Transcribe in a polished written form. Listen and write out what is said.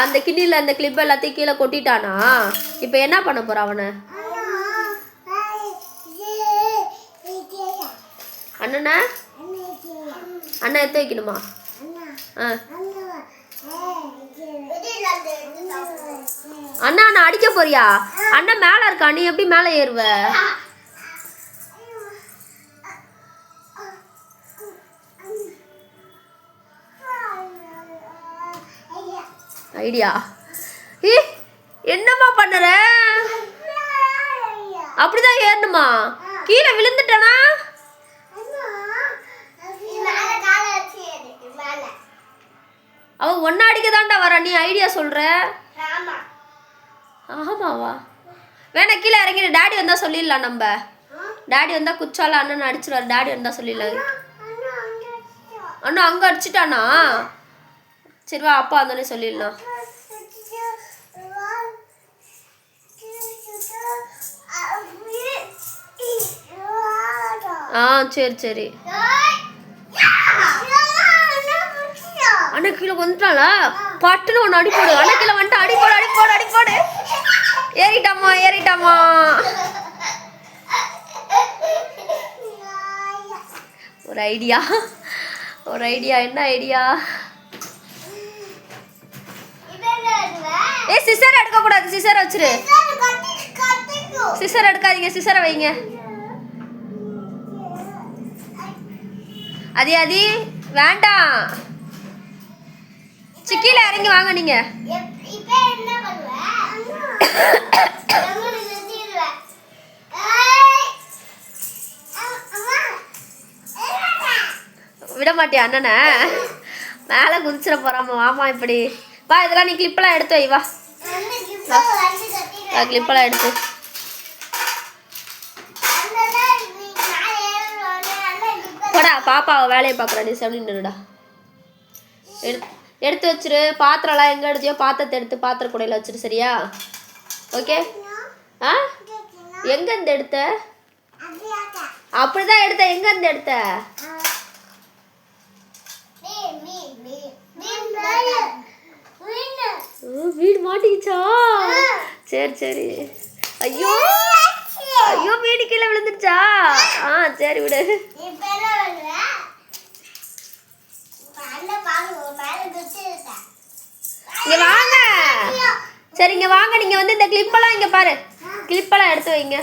அந்த கிண்ணியில் அந்த கிளிப் எல்லாத்தையும் கீழே கொட்டிட்டானா? இப்போ என்ன பண்ண போகிறான் அவனை? அண்ணனா அண்ணன் எடுத்து வைக்கணுமா? அண்ணா அண்ணா அடிக்க போறியா? அண்ணன் மேலே இருக்கா, நீ எப்படி மேலே ஏறுவ? ஐடியா என்னம்மா பண்ணுற? அப்படிதான் ஏறணுமா? கீழே விழுந்துட்டனா? அவ ஒன்னா அடிக்க தான்டா வர, நீ ஐடியா சொல்ற? ஆமாவா? வேணா கீழே இறங்கிடு, டாடி வந்தா சொல்லிடலாம். நம்ம டாடி வந்தா குச்சால அண்ணன் அடிச்சிருவாரு. டாடி வந்தா சொல்லிடலாம். அண்ணா அங்க அடிச்சிட்டானா? சரி வா, அப்பா வந்தோடனே சொல்லிடலாம். சரி சரி. அண்ணா கீழே வந்துட்டாளா? பட்டுன்னு ஒன்று அடி போடு. அண்ணா கீழே வந்துட்டு அடி போடு அடி போடு அடி போடு. ஏறிட்டாமா ஏறிட்டாமா. ஒரு ஐடியா ஒரு ஐடியா. என்ன ஐடியா? சிசர் எடுக்க கூடாது, சிசர் வச்சிரு. சிசர் எடுக்காதீங்க, சிசரை வைங்க. அது அது வேண்டாம். சிக்கில இறங்கி வாங்க நீங்க. விட மாட்டியா அண்ணனை? மேலே குதிச்சிட போறாம. வாமா இப்படி வா. இதெல்லாம் நீ கிளிப்பெல்லாம் எடுத்து வை. வா கிளிப்பெல்லாம் எடுத்து. போடா, பாப்பாவை வேலையை பார்க்குறா. நீ செவனின்னுடா. எடுத்து வச்சிரு. பாத்திரம்லாம் எங்கே எடுத்தியோ பாத்திரத்தை எடுத்து பாத்திர கூடையில் வச்சிரு. சரியா? ஓகே. எங்கேருந்து எடுத்த? அப்படிதான் எடுத்த. எங்கேருந்து எடுத்த? வீடு மாட்டிக்கிச்சா? சரி சரி. ஐயோ ஐயோ, வீடு கீழே விழுந்துருச்சா? சரி விடு. இங்க வாங்க. சரி இங்க வாங்க. நீங்க வந்து இந்த கிளிப்பெல்லாம் இங்க பாரு. கிளிப்பெல்லாம் எடுத்து வைங்க.